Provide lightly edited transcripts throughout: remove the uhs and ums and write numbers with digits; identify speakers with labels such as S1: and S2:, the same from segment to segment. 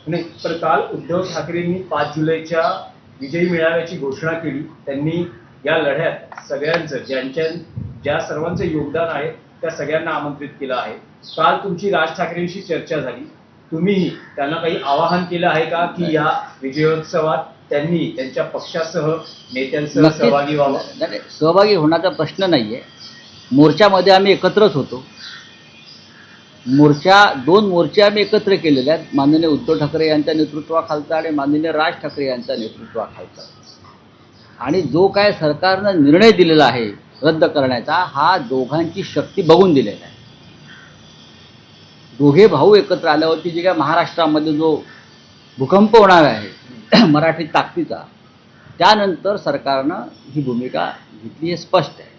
S1: नाही, पण काल उद्धव ठाकरेंनी 5 जुलैच्या विजयी मेळाव्याची घोषणा केली. त्यांनी या लढ्यात सगळ्यांचं ज्या सर्वांचं योगदान आहे त्या सगळ्यांना आमंत्रित केलं आहे. काल तुमची राज ठाकरेंशी चर्चा झाली. तुम्हीही त्यांना काही आवाहन केलं आहे का की या विजयोत्सवात त्यांनी त्यांच्या पक्षासह नेत्यांसह सहभागी व्हावं?
S2: सहभागी होण्याचा प्रश्न नाहीये. मोर्चामध्ये आम्ही एकत्रच होतो. दोन मोर्चे आम्ही एकत्र केलेले आहेत, माननीय उद्धव ठाकरे यांच्या नेतृत्वाखालचा आणि माननीय राज ठाकरे यांच्या नेतृत्वाखालचा. आणि जो काय सरकारनं निर्णय दिलेला आहे रद्द करण्याचा, हा दोघांची शक्ती बघून दिलेला आहे. दोघे भाऊ एकत्र आल्यावरती जे काय महाराष्ट्रामध्ये जो भूकंप होणार आहे मराठी ताकदीचा, त्यानंतर सरकारनं ही भूमिका घेतली हे स्पष्ट आहे.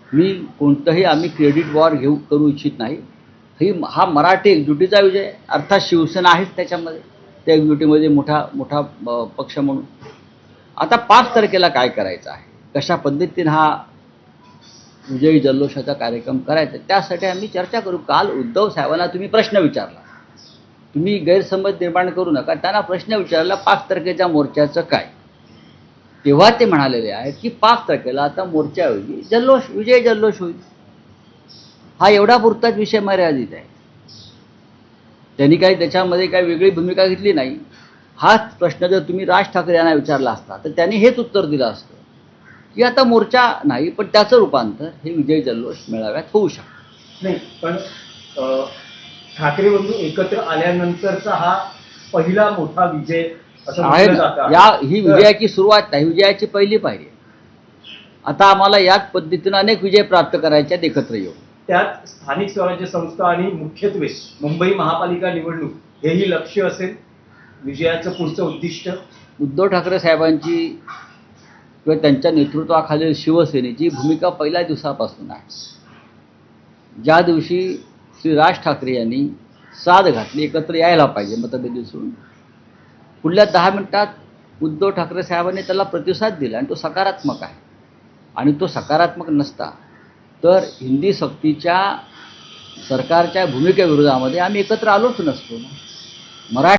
S2: मी कोणतंही आम्ही क्रेडिट वॉर करू इच्छित नाही. हा मराठी एकजुटीचा विजय आहे. अर्थात शिवसेना आहेच त्याच्यामध्ये, त्या एकजुटीमध्ये मोठा पक्ष म्हणून. आता 5 तारखेला काय करायचं आहे, कशा पद्धतीने हा विजयी जल्लोषाचा कार्यक्रम करायचा, त्यासाठी आम्ही चर्चा करू. काल उद्धव साहेबांना तुम्ही प्रश्न विचारला, तुम्ही गैरसमज निर्माण करू नका. त्यांना प्रश्न विचारला 5 तारखेच्या मोर्चाचं काय, तेव्हा ते म्हणालेले आहेत की 5 तारखेला आता मोर्चाऐवजी विजय जल्लोष होईल. हा एवढा पुरताच विषय मर्यादित आहे. त्यांनी काही त्याच्यामध्ये काही वेगळी भूमिका घेतली नाही. हाच प्रश्न जर तुम्ही राज ठाकरे यांना विचारला असता तर त्यांनी हेच उत्तर दिलं असतं की आता मोर्चा नाही, पण त्याचं रूपांतर हे विजय जल्लोष मेळाव्यात होऊ शकतं.
S1: नाही, पण ठाकरे बंधू एकत्र आल्यानंतरचा हा पहिला मोठा विजय असं म्हटलं जातं.
S2: ही विजयाची सुरुवात नाही, विजयाची पहिली पायरी. आता आम्हाला याच पद्धतीनं अनेक विजय प्राप्त करायचे आहेत एकत्र येऊन.
S1: त्यात स्थानिक स्वराज्य संस्था आणि मुख्यत्वे मुंबई महापालिका निवडणूक हेही लक्ष्य असेल विजयाचं पुढचं उद्दिष्ट.
S2: उद्धव ठाकरे साहेबांची किंवा त्यांच्या नेतृत्वाखालील शिवसेनेची भूमिका पहिल्या दिवसापासून आहे. ज्या दिवशी श्री राज ठाकरे यांनी साद घातली एकत्र यायला पाहिजे मतभेद विसरून, पुढल्या 10 मिनिटात उद्धव ठाकरे साहेबांनी त्याला प्रतिसाद दिला आणि तो सकारात्मक आहे. आणि तो सकारात्मक नसता तर हिंदी सक्तीच्या सरकारच्या भूमिकेविरोधामध्ये आम्ही एकत्र आलोच नसतो ना.